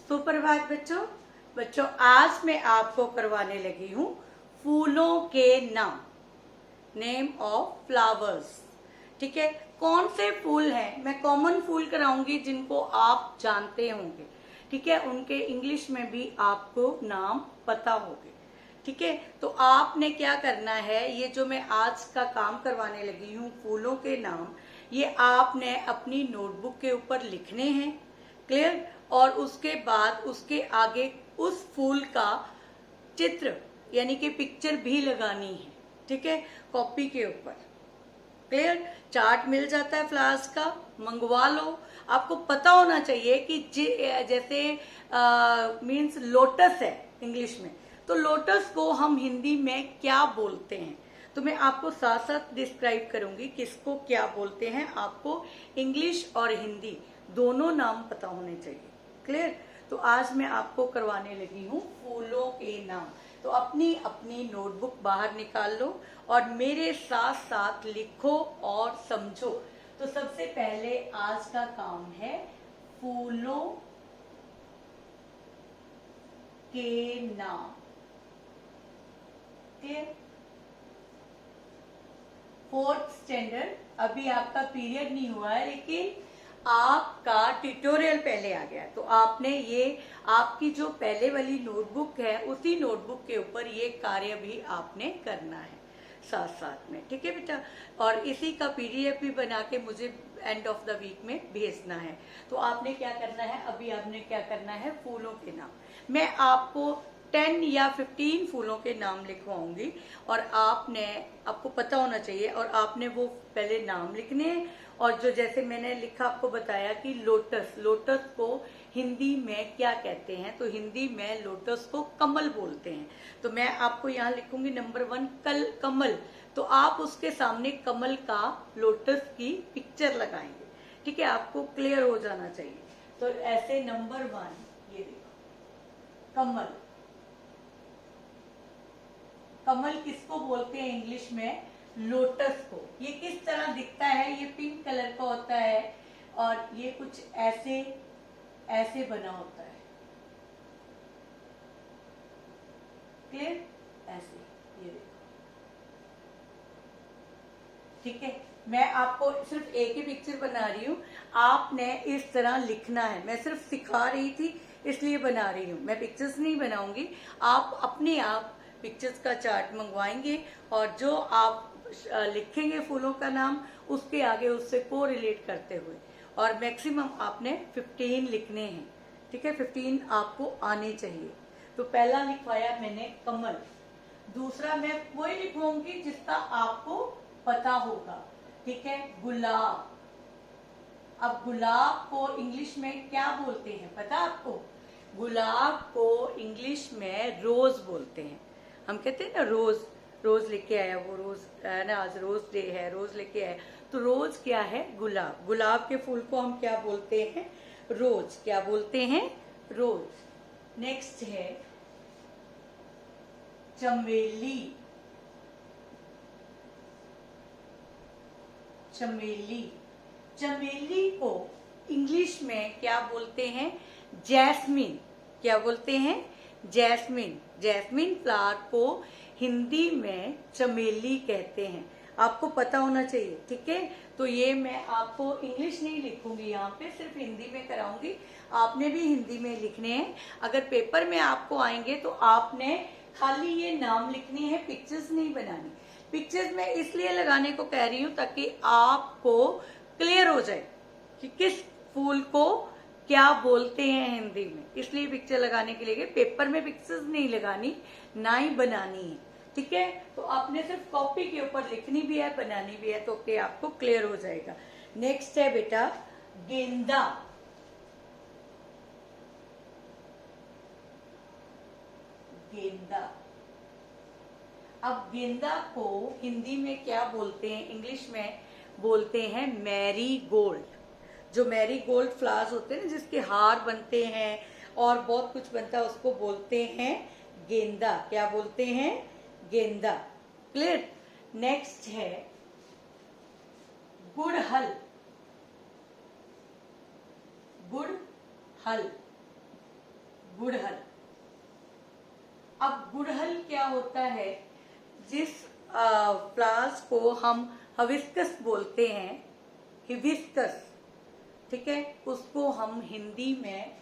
सुप्रभात बच्चों। बच्चों आज मैं आपको करवाने लगी हूँ फूलों के नाम, नेम ऑफ फ्लावर्स। ठीक है, कौन से फूल हैं? मैं कॉमन फूल कराऊंगी जिनको आप जानते होंगे। ठीक है, उनके इंग्लिश में भी आपको नाम पता होंगे। ठीक है, तो आपने क्या करना है, ये जो मैं आज का काम करवाने लगी हूँ फूलों के नाम, ये आपने अपनी नोटबुक के ऊपर लिखने हैं। क्लियर? और उसके बाद उसके आगे उस फूल का चित्र यानी कि पिक्चर भी लगानी है। ठीक है, कॉपी के ऊपर। क्लियर? चार्ट मिल जाता है फ्लावर्स का, मंगवा लो। आपको पता होना चाहिए कि जैसे मीन्स लोटस है इंग्लिश में, तो लोटस को हम हिंदी में क्या बोलते हैं, तो मैं आपको साथ साथ डिस्क्राइब करूंगी किसको क्या बोलते हैं। आपको इंग्लिश और हिंदी दोनों नाम पता होने चाहिए। क्लियर? तो आज मैं आपको करवाने लगी हूँ फूलों के नाम। तो अपनी अपनी नोटबुक बाहर निकाल लो और मेरे साथ साथ लिखो और समझो। तो सबसे पहले आज का काम है फूलों के नाम। क्लियर? 4th स्टैंडर्ड अभी आपका पीरियड नहीं हुआ है, लेकिन आपका ट्यूटोरियल पहले आ गया। तो आपने ये आपकी जो पहले वाली नोटबुक है उसी नोटबुक के ऊपर ये कार्य भी आपने करना है साथ साथ में। ठीक है बेटा? और इसी का पीडीएफ भी बना के मुझे एंड ऑफ द वीक में भेजना है। तो आपने क्या करना है, अभी आपने क्या करना है, फूलों के नाम। मैं आपको 10 या 15 फूलों के नाम लिखवाऊंगी और आपको पता होना चाहिए और आपने वो पहले नाम लिखने हैं। और जो जैसे मैंने लिखा आपको बताया कि लोटस को हिंदी में क्या कहते हैं, तो हिंदी में लोटस को कमल बोलते हैं। तो मैं आपको यहाँ लिखूंगी नंबर 1 कमल, तो आप उसके सामने कमल का लोटस की पिक्चर लगाएंगे। ठीक है, आपको क्लियर हो जाना चाहिए। तो ऐसे नंबर 1 ये देखो कमल। कमल किसको बोलते हैं इंग्लिश में? लोटस को। ये किस तरह दिखता है? ये पिंक कलर का होता है और ये कुछ ऐसे ऐसे बना होता है। क्लियर? ऐसे ये देखो। ठीक है, मैं आपको सिर्फ एक ही पिक्चर बना रही हूँ, आपने इस तरह लिखना है। मैं सिर्फ सिखा रही थी इसलिए बना रही हूँ, मैं पिक्चर्स नहीं बनाऊंगी। आप अपने आप पिक्चर्स का चार्ट मंगवाएंगे और जो आप लिखेंगे फूलों का नाम उसके आगे उससे को रिलेट करते हुए, और मैक्सिमम आपने 15 लिखने हैं। ठीक है, 15 आपको आने चाहिए। तो पहला लिखवाया मैंने कमल। दूसरा मैं वही लिखवाऊंगी जिसका आपको पता होगा। ठीक है, गुलाब। अब गुलाब को इंग्लिश में क्या बोलते हैं पता आपको? गुलाब को इंग्लिश में रोज बोलते हैं। हम कहते हैं ना रोज, रोज लेके आया, वो रोज है ना, आज रोज डे है, रोज लेके आया। तो रोज क्या है? गुलाब। गुलाब के फूल को हम क्या बोलते हैं? रोज। क्या बोलते हैं? रोज। नेक्स्ट है चमेली। चमेली। चमेली को इंग्लिश में क्या बोलते हैं? जैस्मिन। क्या बोलते हैं? जैस्मिन। जैस्मिन फ्लावर को हिंदी में चमेली कहते हैं। आपको पता होना चाहिए। ठीक है, तो ये मैं आपको इंग्लिश नहीं लिखूंगी, यहाँ पे सिर्फ हिंदी में कराऊंगी। आपने भी हिंदी में लिखने हैं। अगर पेपर में आपको आएंगे तो आपने खाली ये नाम लिखने हैं, पिक्चर्स नहीं बनानी। पिक्चर्स में इसलिए लगाने को कह रही हूँ ताकि आपको क्लियर हो जाए कि किस फूल को क्या बोलते हैं हिंदी में, इसलिए पिक्चर लगाने के लिए। पेपर में पिक्चर्स नहीं लगानी, ना ही बनानी है। ठीक है, तो आपने सिर्फ कॉपी के ऊपर लिखनी भी है, बनानी भी है, तो कि आपको क्लियर हो जाएगा। नेक्स्ट है बेटा गेंदा। गेंदा। अब गेंदा को हिंदी में क्या बोलते हैं? इंग्लिश में बोलते हैं मैरी गोल्ड। जो मैरी गोल्ड फ्लावर्स होते हैं ना, जिसके हार बनते हैं और बहुत कुछ बनता है, उसको बोलते हैं गेंदा। क्या बोलते हैं? गेंदा। क्लियर? नेक्स्ट है गुड़हल। गुड़हल। गुड़हल। अब गुड़हल क्या होता है, जिस फ्लावर्स को हम हिबिस्कस बोलते हैं, हिबिस्कस, ठीक है, उसको हम हिंदी में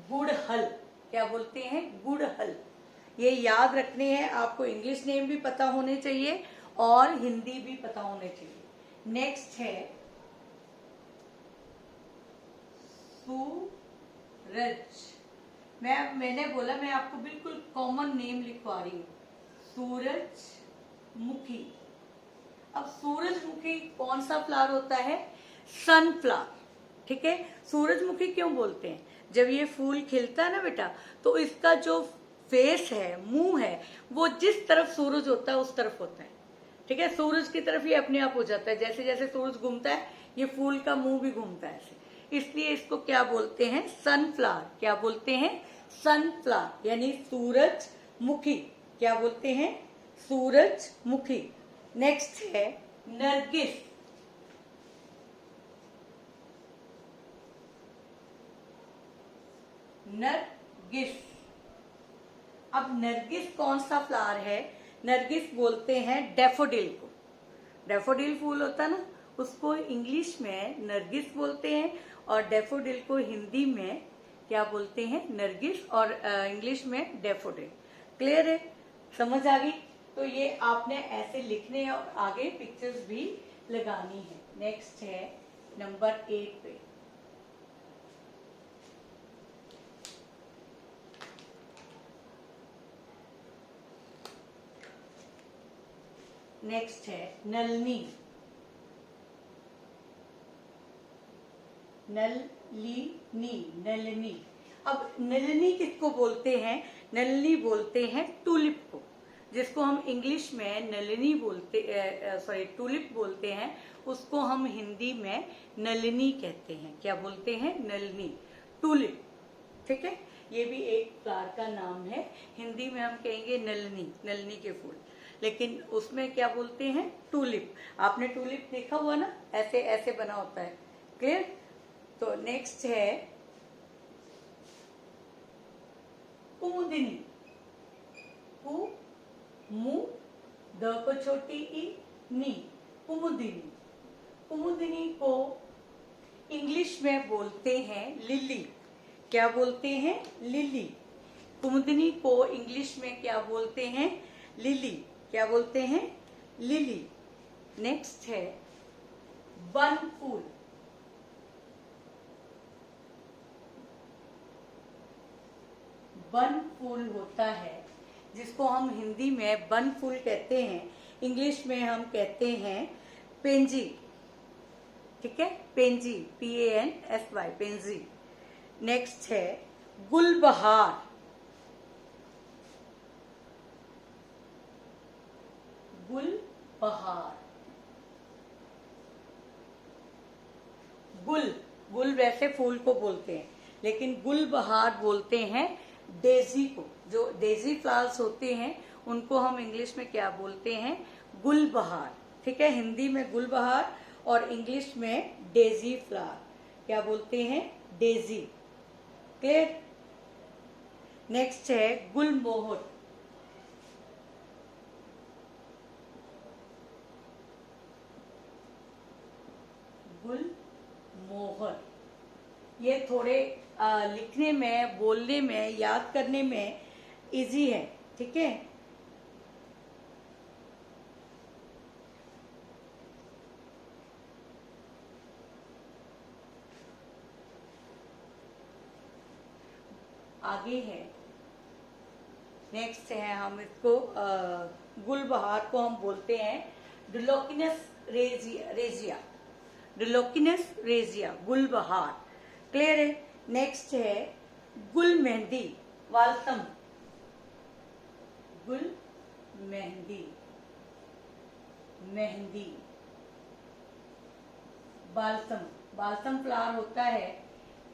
गुड़हल क्या बोलते हैं, गुड़हल। ये याद रखने हैं आपको, इंग्लिश नेम भी पता होने चाहिए और हिंदी भी पता होने चाहिए। नेक्स्ट है सूरज। मैंने बोला मैं आपको बिल्कुल कॉमन नेम लिखवा रही हूँ, सूरजमुखी। अब सूरजमुखी कौन सा फ्लावर होता है, सनफ्लावर, ठीक है। सूरजमुखी क्यों बोलते हैं, जब ये फूल खिलता है ना बेटा, तो इसका जो फेस है, मुंह है, वो जिस तरफ सूरज होता है उस तरफ होता है, ठीक है। सूरज की तरफ ये अपने आप हो जाता है, जैसे जैसे सूरज घूमता है ये फूल का मुंह भी घूमता है ऐसे, इसलिए इसको क्या बोलते हैं, सनफ्लावर। क्या बोलते हैं, सनफ्लावर, यानी सूरजमुखी। क्या बोलते हैं, सूरजमुखी। नेक्स्ट है नरगिस। नरगिस। अब नरगिस कौन सा फ्लावर है, नरगिस बोलते हैं डैफोडिल को। डैफोडिल फूल होता है ना, उसको इंग्लिश में नरगिस बोलते हैं और डैफोडिल को हिंदी में क्या बोलते हैं, नरगिस, और इंग्लिश में डैफोडिल। क्लियर है, समझ आ गई। तो ये आपने ऐसे लिखने हैं और आगे पिक्चर्स भी लगानी है। नेक्स्ट है नंबर 8 पे, नेक्स्ट है नलनी। नलिनी, नलिनी। अब नलिनी किसको बोलते हैं, नलिनी बोलते हैं टूलिप को, जिसको हम इंग्लिश में नलिनी बोलते, सॉरी टूलिप बोलते हैं, उसको हम हिंदी में नलिनी कहते हैं। क्या बोलते हैं, नलिनी, टूलिप, ठीक है। ये भी एक फ्लावर का नाम है, हिंदी में हम कहेंगे नलिनी, नलिनी के फूल, लेकिन उसमें क्या बोलते हैं, टूलिप। आपने टूलिप देखा हुआ ना, ऐसे ऐसे बना होता है। क्लियर। तो नेक्स्ट है कुमुदिनी। मु द को छोटी ई, नी, कुमुदिनी। कुमुदिनी को इंग्लिश में बोलते हैं लिली। क्या बोलते हैं, लिली। कुमुदिनी को इंग्लिश में क्या बोलते हैं, लिली। क्या बोलते हैं, लिली। नेक्स्ट है बनफूल। बनफूल होता है, जिसको हम हिंदी में बनफूल कहते हैं, इंग्लिश में हम कहते हैं पेंजी, ठीक है, पेंजी, PANSY, पेंजी। नेक्स्ट है गुलबहार। गुलबहार, गुल वैसे फूल को बोलते हैं, लेकिन गुलबहार बोलते हैं डेजी को। जो डेजी फ्लावर्स होते हैं उनको हम इंग्लिश में क्या बोलते हैं, गुलबहार, ठीक है। हिंदी में गुलबहार और इंग्लिश में डेजी फ्लावर, क्या बोलते हैं, डेजी। क्लियर। नेक्स्ट है गुलमोहर। गुलमोहर, ये थोड़े लिखने में, बोलने में, याद करने में इजी है, ठीक है। आगे है, नेक्स्ट है, हम इसको गुलबहार को हम बोलते हैं डिलोकिनस रेजिया, डिलोकिनस रेजिया, गुलबहार। क्लियर है। नेक्स्ट है गुल मेहंदी, वालसम। गुल mehndi, mehndi, balsam. Balsam flower होता है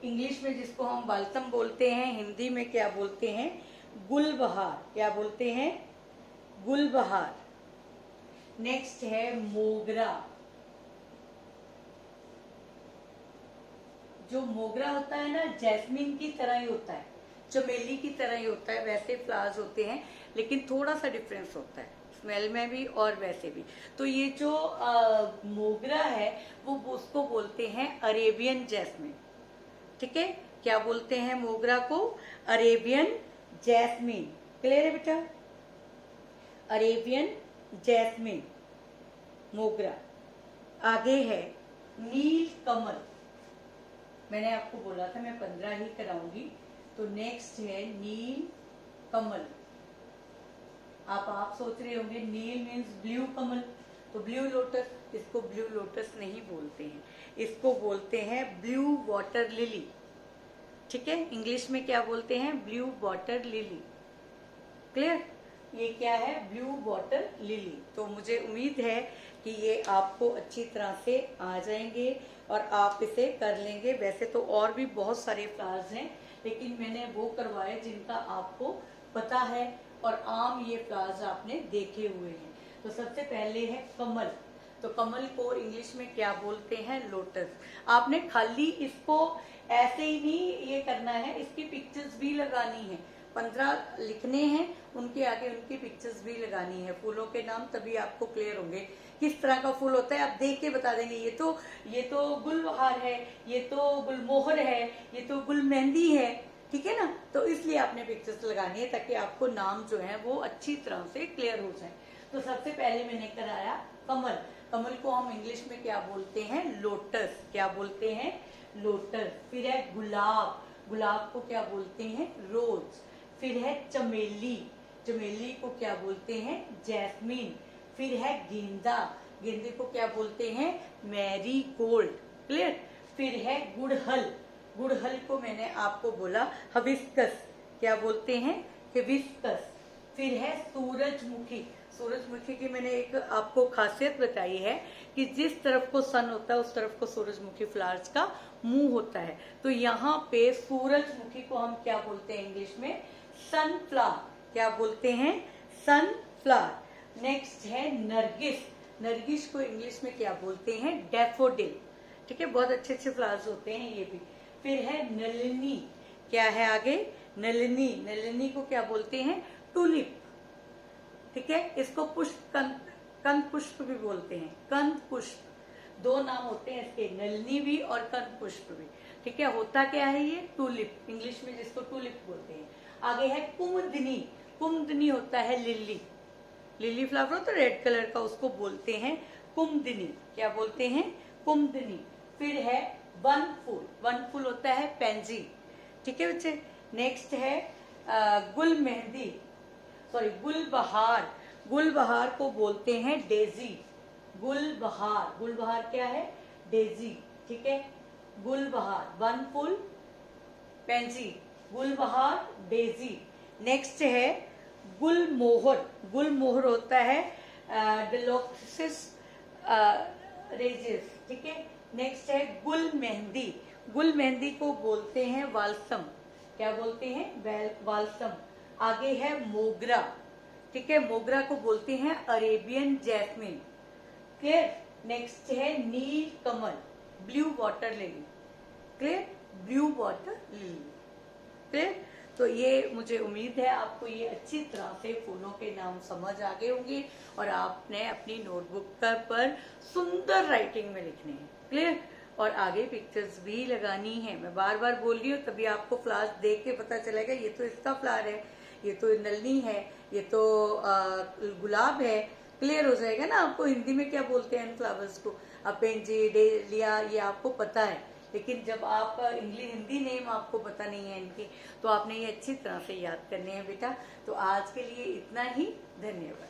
इंग्लिश में, जिसको हम बालसम बोलते हैं, हिंदी में क्या बोलते हैं, गुलबहार। क्या बोलते हैं, गुलबहार। नेक्स्ट है मोगरा। जो मोगरा होता है ना, जैस्मिन की तरह ही होता है, चमेली की तरह ही होता है, वैसे फ्लावर्स होते हैं, लेकिन थोड़ा सा डिफरेंस होता है स्मेल में भी और वैसे भी। तो ये जो मोगरा है वो उसको बोलते हैं अरेबियन जैस्मिन। ठीक है, क्या बोलते हैं मोगरा को? Arabian jasmine. क्लियर है बेटा? अरेबियन जैस्मिन मोगरा। आगे है नील कमल। मैंने आपको बोला था मैं 15 ही कराऊंगी। तो नेक्स्ट है नील कमल। आप सोच रहे होंगे नील मीन्स ब्लू कमल, तो ब्लू लोटस। इसको ब्लू लोटस नहीं बोलते हैं, इसको बोलते हैं ब्लू वाटर लिली। ठीक है, इंग्लिश में क्या बोलते हैं? Blue water lily. क्लियर? ये क्या है? Blue water lily. तो मुझे उम्मीद है कि ये आपको अच्छी तरह से आ जाएंगे और आप इसे कर लेंगे। वैसे तो और भी बहुत सारे फ्लावर्स हैं, लेकिन मैंने वो करवाए जिनका आपको पता है और आम ये फ्लावर्स आपने देखे हुए हैं। तो सबसे पहले है कमल। तो कमल को इंग्लिश में क्या बोलते हैं? लोटस। आपने खाली इसको ऐसे ही नहीं ये करना है, इसकी पिक्चर्स भी लगानी है। 15 लिखने हैं, उनके आगे उनकी पिक्चर्स भी लगानी है, फूलों के नाम, तभी आपको क्लियर होंगे किस तरह का फूल होता है। आप देख के बता देंगे ये तो गुलबहार है, ये तो गुलमोहर है, ये तो गुल मेहंदी है। ठीक है ना? तो इसलिए आपने पिक्चर्स लगानी है ताकि आपको नाम जो है वो अच्छी तरह से क्लियर हो जाए। तो सबसे पहले मैंने कराया कमल। कमल को हम इंग्लिश में क्या बोलते हैं? लोटस। क्या बोलते हैं? लोटस। फिर है गुलाब। गुलाब को क्या बोलते हैं? रोज। फिर है चमेली। चमेली को क्या बोलते हैं? जैस्मिन। फिर है गेंदा। गेंदे को क्या बोलते हैं? Marie Gold. क्लियर? फिर है गुड़हल। गुड़हल को मैंने आपको बोला हिबिस्कस। क्या बोलते हैं? हिबिस्कस। फिर है सूरजमुखी। सूरजमुखी की मैंने एक आपको खासियत बताई है कि जिस तरफ को सन होता है उस तरफ को सूरजमुखी फ्लावर्स का मुंह होता है। तो यहाँ पे सूरजमुखी को हम क्या बोलते हैं इंग्लिश में? सनफ्लावर। क्या बोलते हैं? सनफ्लावर। नेक्स्ट है नरगिस। नरगिस को इंग्लिश में क्या बोलते हैं? डैफोडिल। ठीक है, बहुत अच्छे अच्छे फ्लावर्स होते हैं ये भी। फिर है नलिनी। क्या है आगे? नलिनी। नलिनी को क्या बोलते हैं? टूलिप। ठीक है, इसको पुष्प कंद पुष्प भी बोलते हैं। कंद पुष्प, दो नाम होते हैं इसके, नलिनी भी और कंद पुष्प भी। ठीक है, होता क्या है ये? टूलिप, इंग्लिश में जिसको टूलिप बोलते हैं। आगे है कुमुदिनी। कुमुदिनी होता है लिली। लिली फ्लावर होता है रेड कलर का, उसको बोलते हैं कुमुदिनी। क्या बोलते हैं? कुमुदिनी। फिर है वनफूल। वनफूल होता है पेंजी। ठीक है बच्चे। नेक्स्ट है गुल मेहंदी, सॉरी गुलबहार। गुलबहार को बोलते हैं डेजी। गुलबहार। गुलबहार क्या है? डेजी। ठीक है, गुलबहार, वनफूल, पेंजी, गुलबहार, डेजी। नेक्स्ट है गुलमोहर। गुलमोहर होता है डेलोक्सिस रेजिस। ठीक है। नेक्स्ट है गुल मेहंदी। गुल मेहंदी को बोलते हैं वालसम। क्या बोलते हैं? वालसम। आगे है मोगरा। ठीक है, मोगरा को बोलते हैं अरेबियन जैस्मिन। क्लियर? नेक्स्ट है नील कमल, blue water lily. Clear? Blue water lily. Clear? तो ये मुझे उम्मीद है आपको ये अच्छी तरह से फूलों के नाम समझ आ गए होंगे और आपने अपनी नोटबुक पर सुंदर राइटिंग में लिखने हैं। क्लियर? और आगे पिक्चर्स भी लगानी है। मैं बार बार बोल रही हूँ, तभी आपको फ्लावर्स देख के पता चलेगा ये तो इसका फ्लावर है, ये तो नलनी है, ये तो गुलाब है। क्लियर हो जाएगा ना आपको हिंदी में क्या बोलते हैं इन फ्लावर्स को? अपेंजी, डेलिया, ये आपको पता है, लेकिन जब आप हिंदी नेम आपको पता नहीं है इनकी, तो आपने ये अच्छी तरह से याद करने हैं बेटा। तो आज के लिए इतना ही। धन्यवाद।